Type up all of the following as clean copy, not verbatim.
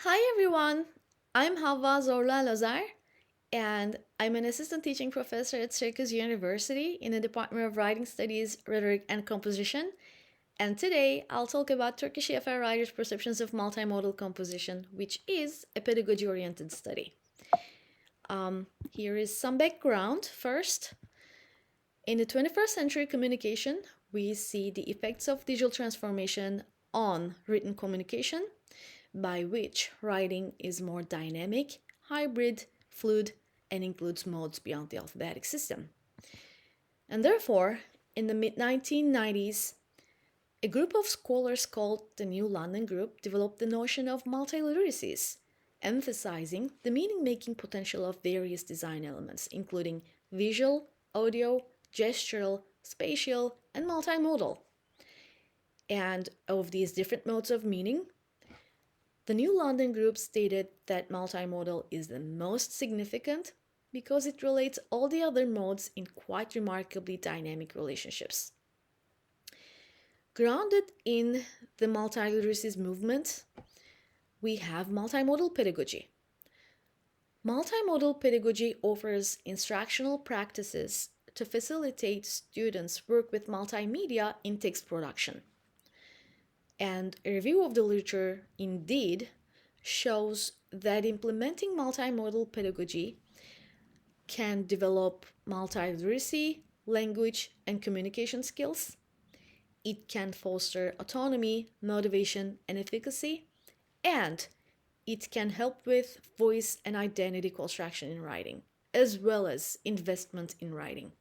Hi everyone, I'm Havva Zorla Lazar, and I'm an assistant teaching professor at Turkish University in the Department of Writing Studies, Rhetoric, and Composition. And today I'll talk about Turkish EFL writers' perceptions of multimodal composition, which is a pedagogy oriented study. Here is some background. First, in the 21st century communication, we see the effects of digital transformation on written communication, by which writing is more dynamic, hybrid, fluid, and includes modes beyond the alphabetic system. And therefore, in the mid 1990s, a group of scholars called the New London Group developed the notion of multiliteracies, emphasizing the meaning making potential of various design elements, including visual, audio, gestural, spatial, and multimodal. And of these different modes of meaning, the New London Group stated that multimodal is the most significant because it relates all the other modes in quite remarkably dynamic relationships. Grounded in the multiliteracies movement, we have multimodal pedagogy. Multimodal pedagogy offers instructional practices to facilitate students' work with multimedia in text production. And a review of the literature indeed shows that implementing multimodal pedagogy can develop multiliteracy, language, and communication skills. It can foster autonomy, motivation, and efficacy, and it can help with voice and identity construction in writing, as well as investment in writing.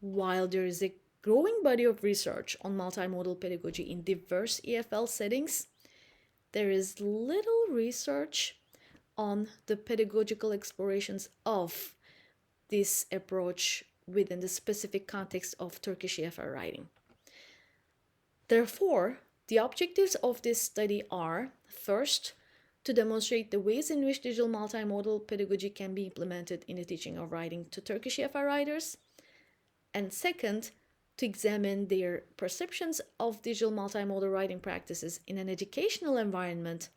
While there is a growing body of research on multimodal pedagogy in diverse EFL settings, there is little research on the pedagogical explorations of this approach within the specific context of Turkish EFL writing. Therefore, the objectives of this study are, first, to demonstrate the ways in which digital multimodal pedagogy can be implemented in the teaching of writing to Turkish EFL writers, and second, to examine their perceptions of digital multimodal writing practices in an educational environment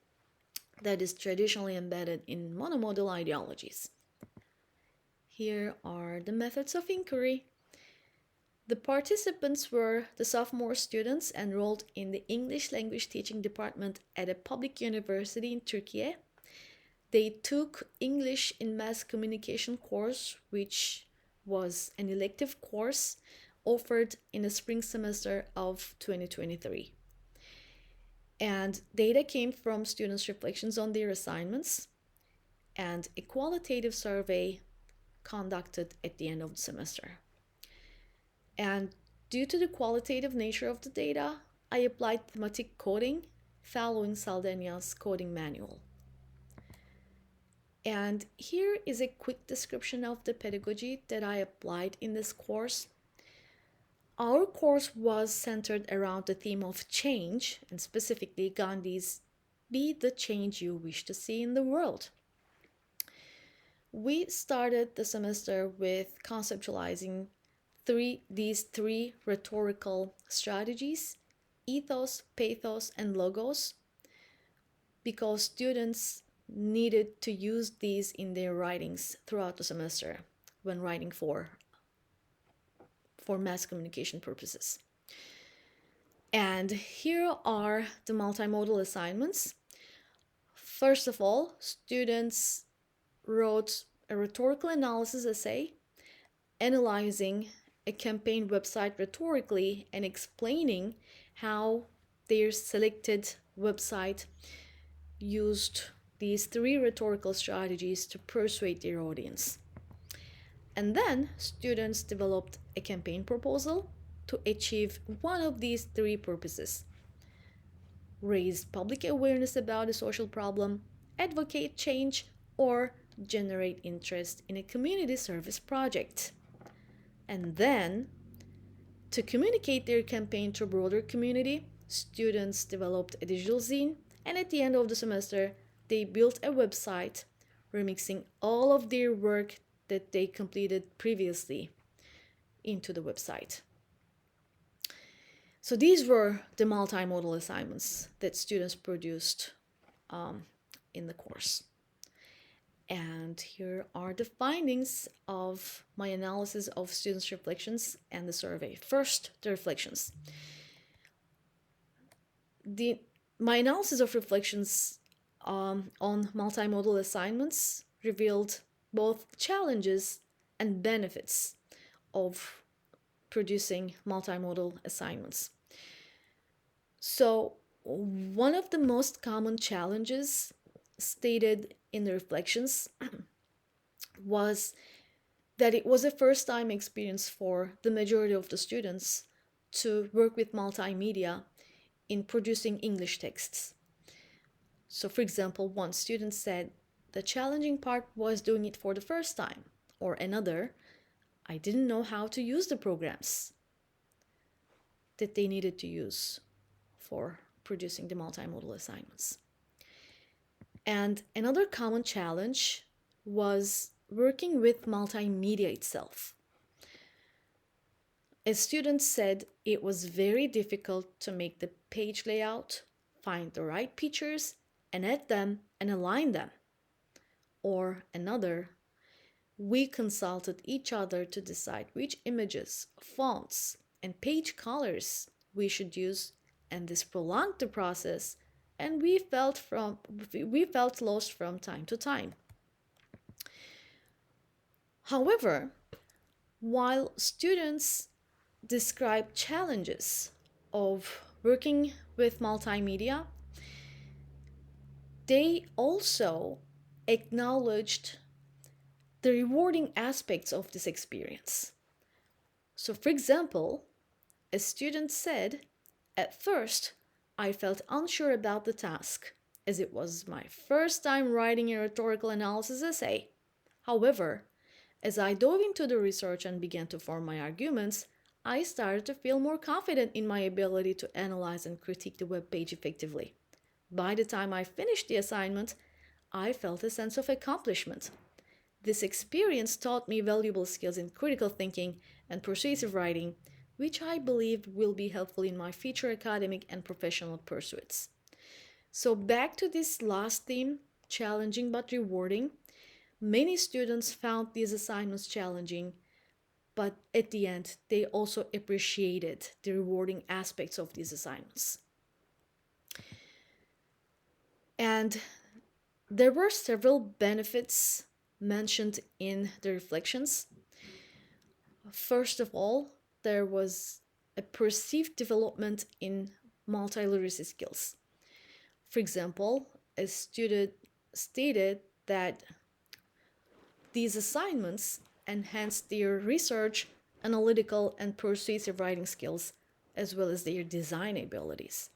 that is traditionally embedded in monomodal ideologies. Here are the methods of inquiry. The participants were the sophomore students enrolled in the English language teaching department at a public university in Turkey. They took English in Mass Communication course, which was an elective course offered in the spring semester of 2023. And data came from students' reflections on their assignments and a qualitative survey conducted at the end of the semester. And due to the qualitative nature of the data, I applied thematic coding following Saldania's coding manual. And here is a quick description of the pedagogy that I applied in this course. Our course was centered around the theme of change, and specifically Gandhi's "Be the change you wish to see in the world." We started the semester with conceptualizing these three rhetorical strategies: ethos, pathos, and logos, because students needed to use these in their writings throughout the semester when writing for mass communication purposes. And here are the multimodal assignments. First of all, students wrote a rhetorical analysis essay analyzing a campaign website rhetorically and explaining how their selected website used these three rhetorical strategies to persuade their audience. And then students developed a campaign proposal to achieve one of these three purposes: raise public awareness about a social problem, advocate change, or generate interest in a community service project. And then, to communicate their campaign to a broader community, students developed a digital zine, and at the end of the semester, they built a website remixing all of their work that they completed previously into the website. So these were the multimodal assignments that students produced in the course. And here are the findings of my analysis of students' reflections and the survey. First, the reflections. My analysis of reflections on multimodal assignments revealed both challenges and benefits of producing multimodal assignments. So, one of the most common challenges stated in the reflections was that it was a first time experience for the majority of the students to work with multimedia in producing English texts. So, for example, one student said the challenging part was doing it for the first time, or another, I didn't know how to use the programs that they needed to use for producing the multimodal assignments. And another common challenge was working with multimedia itself. A student said it was very difficult to make the page layout, find the right pictures, and add them and align them. Or another, we consulted each other to decide which images, fonts, and page colors we should use, and this prolonged the process, and we felt lost from time to time. However, while students describe challenges of working with multimedia, they also acknowledged the rewarding aspects of this experience. So, for example, a student said, at first, I felt unsure about the task, as it was my first time writing a rhetorical analysis essay. However, as I dove into the research and began to form my arguments, I started to feel more confident in my ability to analyze and critique the web page effectively. By the time I finished the assignment, I felt a sense of accomplishment. This experience taught me valuable skills in critical thinking and persuasive writing, which I believe will be helpful in my future academic and professional pursuits. So, back to this last theme, challenging but rewarding. Many students found these assignments challenging, but at the end, they also appreciated the rewarding aspects of these assignments. And there were several benefits mentioned in the reflections. First of all, there was a perceived development in multiliteracy skills. For example, a student stated that these assignments enhanced their research, analytical, and persuasive writing skills, as well as their design abilities.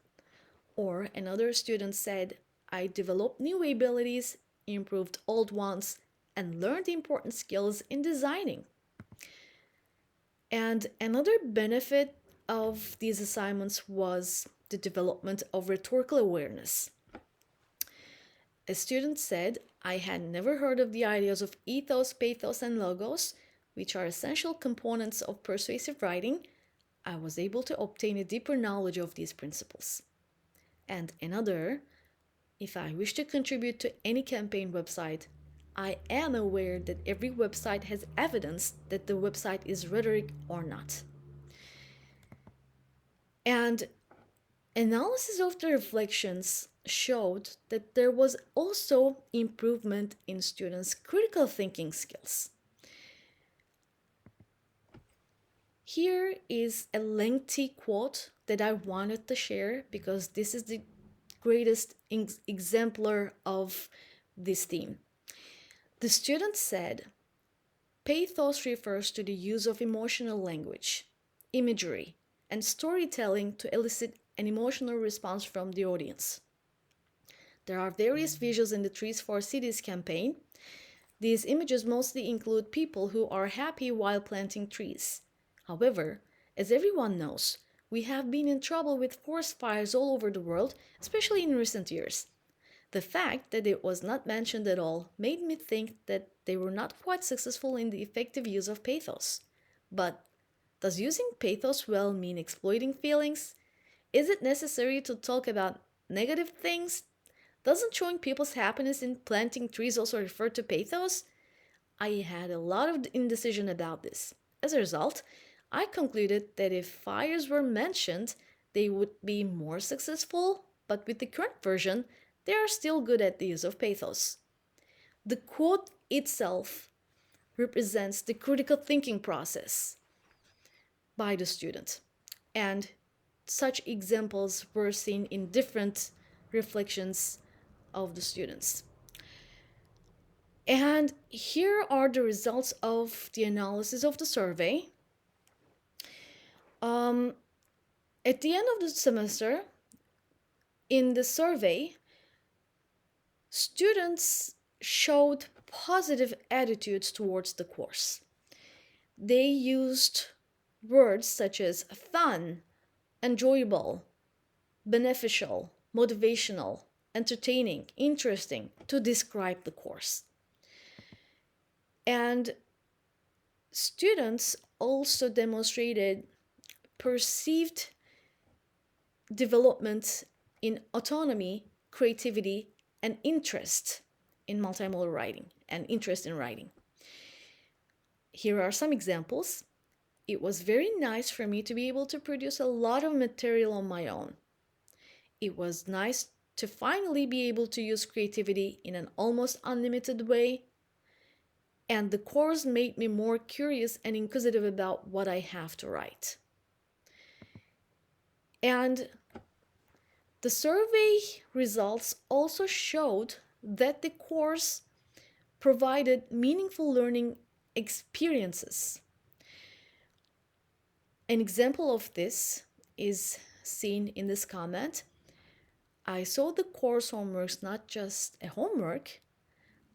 Or another student said, I developed new abilities, improved old ones, and learned important skills in designing. And another benefit of these assignments was the development of rhetorical awareness. A student said, I had never heard of the ideas of ethos, pathos, and logos, which are essential components of persuasive writing. I was able to obtain a deeper knowledge of these principles. And another, if I wish to contribute to any campaign website, I am aware that every website has evidence that the website is rhetoric or not. And analysis of the reflections showed that there was also improvement in students' critical thinking skills. Here is a lengthy quote that I wanted to share because this is the greatest exemplar of this theme. The student said, pathos refers to the use of emotional language, imagery, and storytelling to elicit an emotional response from the audience. There are various visuals in the Trees for Cities campaign. These images mostly include people who are happy while planting trees. However, as everyone knows, we have been in trouble with forest fires all over the world, especially in recent years. The fact that it was not mentioned at all made me think that they were not quite successful in the effective use of pathos. But does using pathos well mean exploiting feelings? Is it necessary to talk about negative things? Doesn't showing people's happiness in planting trees also refer to pathos? I had a lot of indecision about this. As a result, I concluded that if fires were mentioned, they would be more successful, but with the current version, they are still good at the use of pathos. The quote itself represents the critical thinking process by the student, and such examples were seen in different reflections of the students. And here are the results of the analysis of the survey. At the end of the semester, in the survey, students showed positive attitudes towards the course. They used words such as fun, enjoyable, beneficial, motivational, entertaining, interesting to describe the course. And students also demonstrated perceived development in autonomy, creativity, and interest in multimodal writing and interest in writing. Here are some examples. It was very nice for me to be able to produce a lot of material on my own. It was nice to finally be able to use creativity in an almost unlimited way. And the course made me more curious and inquisitive about what I have to write. And the survey results also showed that the course provided meaningful learning experiences. An example of this is seen in this comment. I saw the course homeworks not just a homework,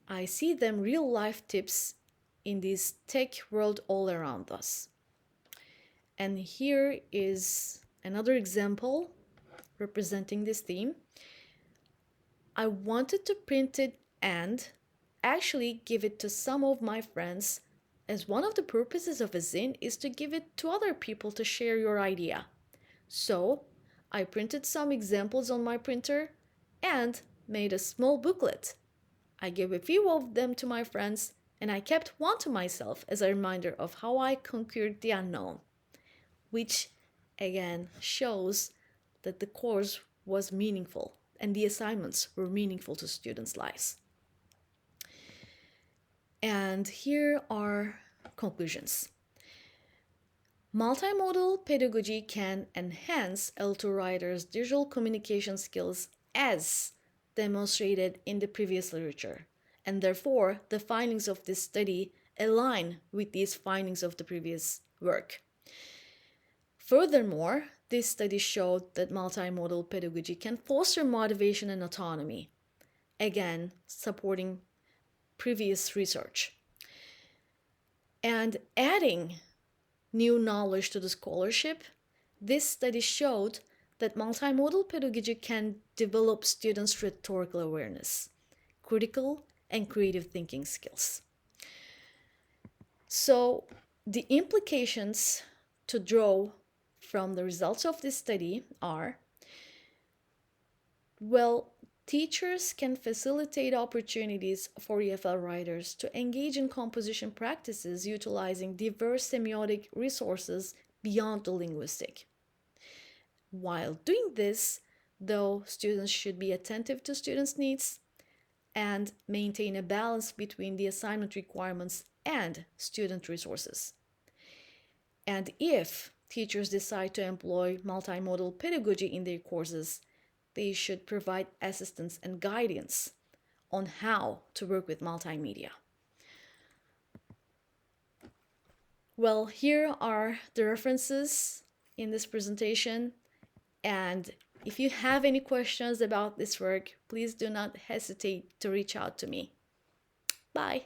I see them real life tips in this tech world all around us. And here is another example representing this theme. I wanted to print it and actually give it to some of my friends, as one of the purposes of a zine is to give it to other people to share your idea. So I printed some examples on my printer and made a small booklet. I gave a few of them to my friends, and I kept one to myself as a reminder of how I conquered the unknown, which again shows that the course was meaningful and the assignments were meaningful to students' lives. And here are conclusions. Multimodal pedagogy can enhance L2 writers' digital communication skills as demonstrated in the previous literature, and therefore the findings of this study align with these findings of the previous work. Furthermore, this study showed that multimodal pedagogy can foster motivation and autonomy, again supporting previous research. And adding new knowledge to the scholarship, this study showed that multimodal pedagogy can develop students' rhetorical awareness, critical and creative thinking skills. So the implications to draw from the results of this study are, well, teachers can facilitate opportunities for EFL writers to engage in composition practices utilizing diverse semiotic resources beyond the linguistic. While doing this, though, students should be attentive to students' needs and maintain a balance between the assignment requirements and student resources. And if teachers decide to employ multimodal pedagogy in their courses, they should provide assistance and guidance on how to work with multimedia. Well, here are the references in this presentation, and if you have any questions about this work, please do not hesitate to reach out to me. Bye.